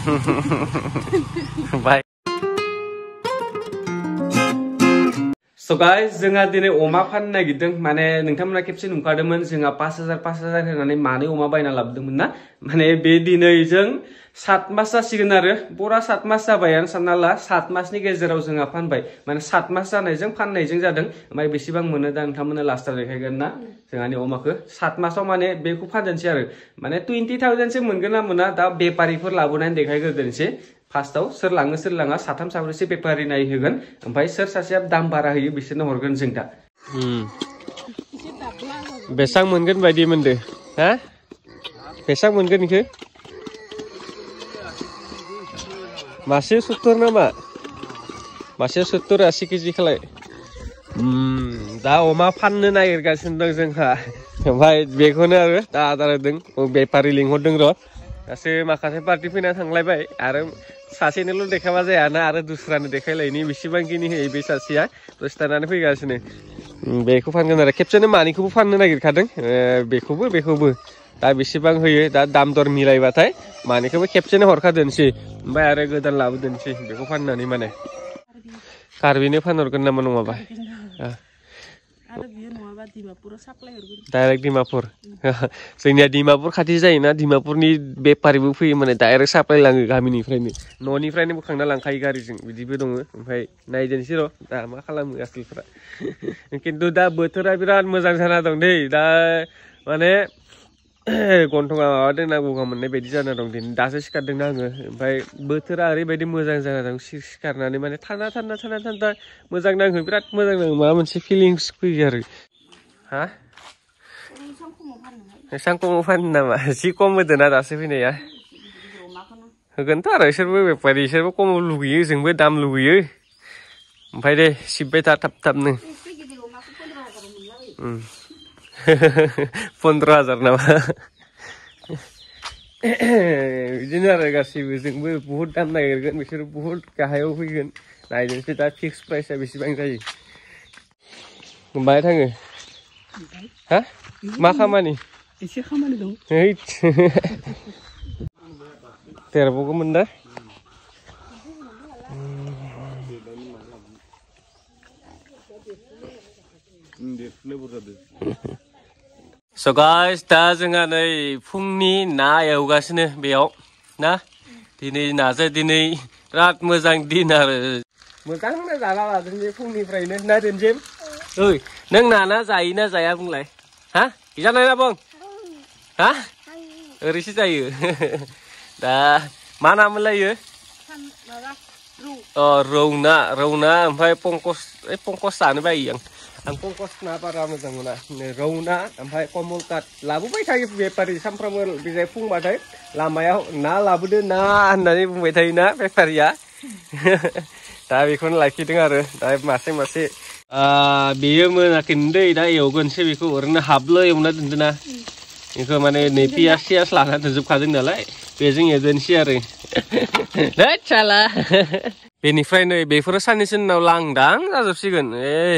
Bye. So guys, जोंहा दिनै अमा फाननो नागिरदों माने नोंथांमोना खेबसे नुखादोंमोन जोंहा 5,000 होनानै मानै अमा बायना लाबोदोंमोन ना माने बे दिनै जों 7 मास जासिगोन आरो बरा 7 मास जाबायानो सानना ला 7 मासनि गेजेराव जोंहा फानबाय माने 7 मास जानायजों फाननायजों जादों ओमफ्राय बेसेबां मोनो दा नोंथांमोना लास्टआव देखायगोन ना जोंहानि अमाखौ 7 मासाव माने बेखौ फानजोनसै आरो माने 20,000 सो मोनगोन ना मोना दा बेपारिफोर लाबोनानै देखायग्रोदोंसै फार्स्टआव सोर लाङो सोर लाङा साथाम साब्रैसो बेपारि नायहोगोन ओमफ्राय सोर सासेया दाम बारा होयो बिसोरनो हरगोन जों दा बेसां मोनगोन बायदि मोनदो हा बेसां मोनगोन इखो मासे 70 नामा मासे 70 80 केजि खालाय दा अमा फाननो नागिरगासिनो दं जोंहा ओमफ्राय बेखौनो आरो दा आदार होदों बेपारि लिंहरदों र' दासो माखासे पार्टि फैना थांलायबाय आरो सासेनोल' देखायबा जायाना आरो दुसरानो देखायलायनि बेसेबांखिनि होयो बे सासेया दसे थानानै फैगासिनो बेखौ फानगोन आरो खेबसेनो मानैखौबो फाननो नागिरखादों बेखौबो दा बेसेबां होयो दा दाम दर मिलायबाथाय मानैखौबो खेबसेनो हरखादोनसै ओमफ्राय आरो गोदान लाबोदोनसै बेखौ फाननानै माने कार्बिनो फानहरगोन नामा नङाबा डाइरेक्ट डिमापुर जोंनिया डिमापुर खाथि जायोना डिमापुरनि बेपारिबो फैयो माने डाइरेक्ट साप्लाय लाङो गामिनिफ्रायनो न'निफ्रायनो बोखांना लांखायो गारिजों बिदिबो दङ ओमफ्राय नायजेनसै र' दा मा खालामो आसोलफोरा खिन्थु दा बोथोरा बिराद मोजां जाना दं दै दा माने गन्थङा माबा दोंना गगा मोननाय बायदि जाना दं दिनै दासो सिखारदोंना आङो ओमफ्राय बोथोरा ओरैबायदि मोजां जाना दं सिखारनानै माने थान्दा मोजां नाङो बिराद मोजां नाङो माबा मोनसे फिलिंस फैयो आरो हा एसां खमाव फानो नामा जि खम होदोना दासो फैनाया होगोनथ' आरो इसोरबो बेपारि इसोरबो खमाव लुगैयो जोंबो दाम लुगैयो ओमफ्राय दे सिबबाय था थाब-थाबनो 15,000 नामा बिदिनो आरो गासैबो जोंबो बुहुत दाम नागिरगोन बिसोर बुहुत गाहायाव फैगोन नायनोसै दा फिक्स प्राइसआ बेसेबां जायो बाहाय थाङो हा मा खामानि एसे खामानि दं देरबावगौमोन दा So guys, दा जोंहा नै फुंनि ना एवगासिनो बेयाव ना दिनै नाजों दिनै बिराद मोजां दिन आरो मोजांनो जाना लादों बे फुंनिफ्रायनो ना दोनजेम ओइ नों नाना जायोना जाया बुंलाय हा जानाय ना बुं हा ओरैसो जायो दा मा ना मोनलायो रौ ना ओमफ्राय पंकस जानो बायो आं पंकस ना बारा मोजां मोना रौ ना ओमफ्राय कमलकाट लाबोबाय थायो बेपारि सानफ्रामबो बिजाय फुंबाथाय लामायाव ना लाबोदो ना होननानै बुंबाय थायोना बेपारिया दा बेखौनो लाखिदों आरो दा मासे बेयो मोनाखैनो दै दा एवगोनसै बेखौ ओरैनो हाबल' एवना दोनदोंना बेखौ माने नै पियास लाना दोनजोबखादों नालाय बेजों एवगोनसै आरो साला बेनिफ्राय नै बेफोरो साननैसो उनाव लांदां जाजोबसिगोन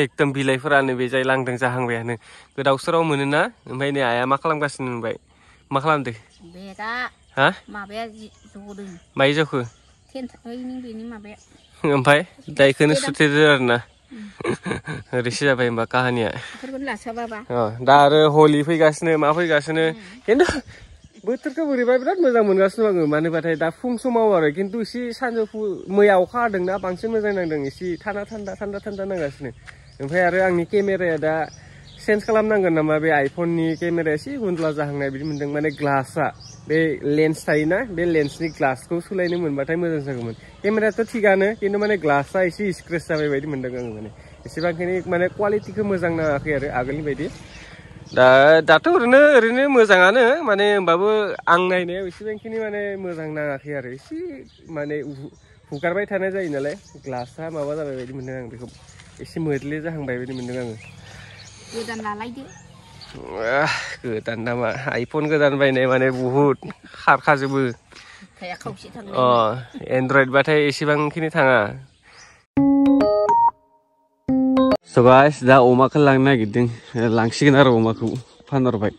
एकदम बिलाइफोरानो बे जाय लांदां जाहांबायानो गोदाव सोराव मोनोना ओमफ्राय नै आइया मा खालामगासिनो नुबाय मा खालामदो हा माबाया जदों माइ जखो ओमफ्राय दा इखौनो सुथेदो आरोना ओरैसो जाबाय होमबा काहानिया दा आरो हलि फैगासिनो मा फैगासिनो खिन्थु बोथोरखौ बोरैबा बिराद मोजां मोनगासिनो आङो मानोबाथाय दा फुं समाव आरो खिन्थु एसे सानजौफु मैया अखा हादोंना बांसिन मोजां नांदों एसे थान्दा नांगासिनो ओमफ्राय आरो आंनि केमेराया दा चेन्ज खालामनांगोन नामा बे आइफननि केमेराया एसे गुन्दला जाहांनाय बिदि मोनदों माने ग्लासआ बे लेन्स थायोना बे लेन्सनि ग्लासखौ सोलायनो मोनबाथाय मोजां जागौमोन केमेरायाथ' थिगानो खिन्थु माने ग्लासआ एसे स्क्रेच जाबाय बायदि मोनदों आङो माने एसेबांखिनि माने क्वालिटिखौ मोजां नाङाखै आरो आगोलनि बायदि दाथ' ओरैनो मोजाङानो माने होमबाबो आं नायनायाव एसेबांखिनि माने मोजां नाङाखै आरो एसे माने हुगारबाय थानाय जायो नालाय ग्लासआ माबा जाबाय बायदि मोनदों आं बेखौ एसे मोदले जाहांबाय बायदि मोनदों आङो गोदान लालायदो गोदान नामा आइफन गोदान बायनाय माने बुहुत खारखाजोबो एन्ड्रइड बाथाय एसेबांखिनि थाङा So guys, दा अमाखौ लांनो नागिरदों लांसिगोन आरो अमाखौ फानहरबाय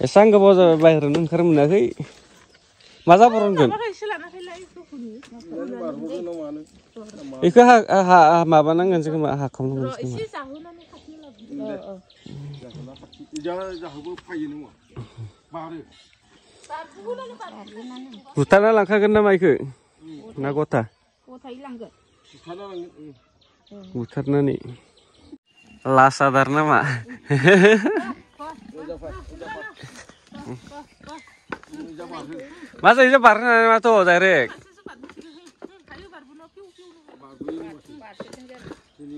एसां गोबाव जाबाय बाहेरावनो ओंखारनो मोनाखै मा जाब्रबगोन बेखौ माबानांगोन जों हाखावनांगोन बुथारना लांखागोन नामा इखो ना गथा बुथारनानै लास आदार नामा मा जायो बारनानै माथ' डाइरेक्ट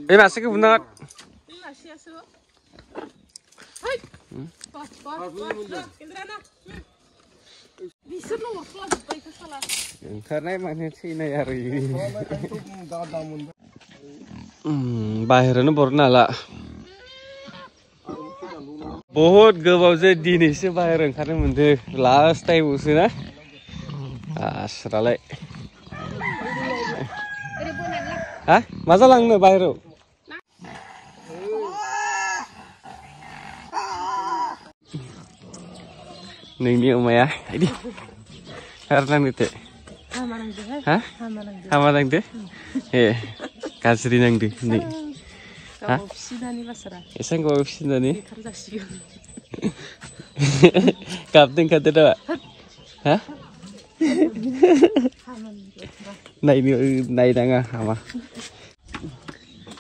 बे मासेखौ बुना ओंखारनाय माने थैनाय आरो बाहेरावनो बरनो हाला बहुत गोबावजों दिनैसो बाहेर ओंखारनो मोनदों लास्ट टाइमावसो ना आसरालाय हा मा जालांनो बाहेराव नोंनि अमाया इदि नांदो हा हामा नांदो ए गाज्रि नांदो नै एसां गोबाव फिसिनानै गाबदों ओंखारदो नामा हा नायनाङा हामा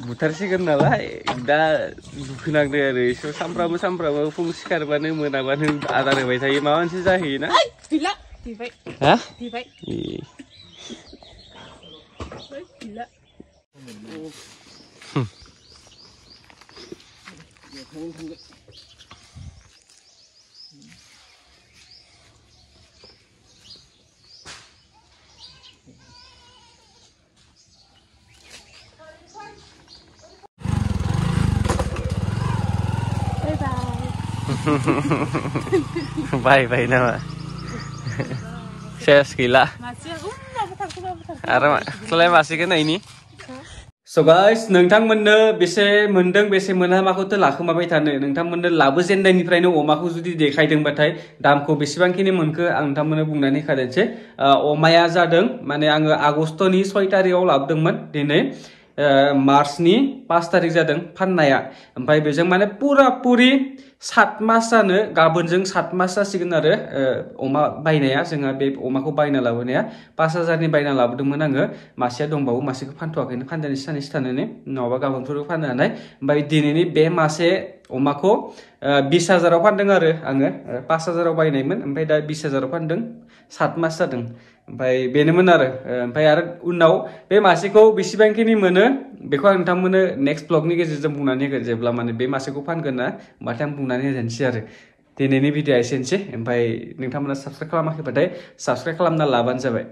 बुथारसिगोन नालाय दा दुखु नांदों आरो एसे सामफ्रामबो फुं सिखारबानो मोनाबानो आदार होबाय थायो माबा मोनसे जाहैयोना हा बाय बाय नामा सेस गैला आरो सोलाय मासेखौ नायनि स' गाइस नोंथांमोननो बेसे मोनदों बेसे मोना माखौथ' लाखोमाबाय थानो नोंथांमोननो लाबोजेननायनिफ्रायनो अमाखौ जुदि देखायदोंबाथाय दामखौ बेसेबांखिनि मोनखो आं नोंथांमोननो बुंनानै होखादोंसै अमाया जादों माने आङो आगष्टनि 6 तारिखआव लाबोदोंमोन दिनै मार्चनि 5 तारिख जादों फाननाया ओमफ्राय बेजों माने पुरा पुरि 7 मास जानो गाबोनजों 7 मास जासिगोन आरो अमा बायनाया जोंहा बे अमाखौ बायना लाबोनाया 5000नि बायना लाबोदोंमोन आङो मासेया दंबावो मासेखौ फानथ'वाखैनो फानजानि सानैसो थानानै नङाबा गाबोनफोरबो फाननो हानाय ओमफ्राय दिनैनि बे मासे अमाखौ 20000आव फानदों आरो आङो 5000आव बायनायमोन ओमफ्राय दा 20000आव फानदों 7 मास जादों ओमफ्राय बेनोमोन आरो ओमफ्राय आरो उनाव बे मासेखौ बेसेबांखिनि मोनो बेखौ आं नोंथांमोननो नेक्स्ट ब्लगनि गेजेरजों बुंनानै होगोन जेब्ला माने बे मासेखौ फानगोन ना होमबाथाय आं बुंनानै होनोसै आरो दिनैनि भिडिअ'आ एसेनोसै ओमफ्राय नोंथांमोना साबस्क्राइब खालामाखैबाथाय साबस्क्राइब खालामना लाबानो जाबाय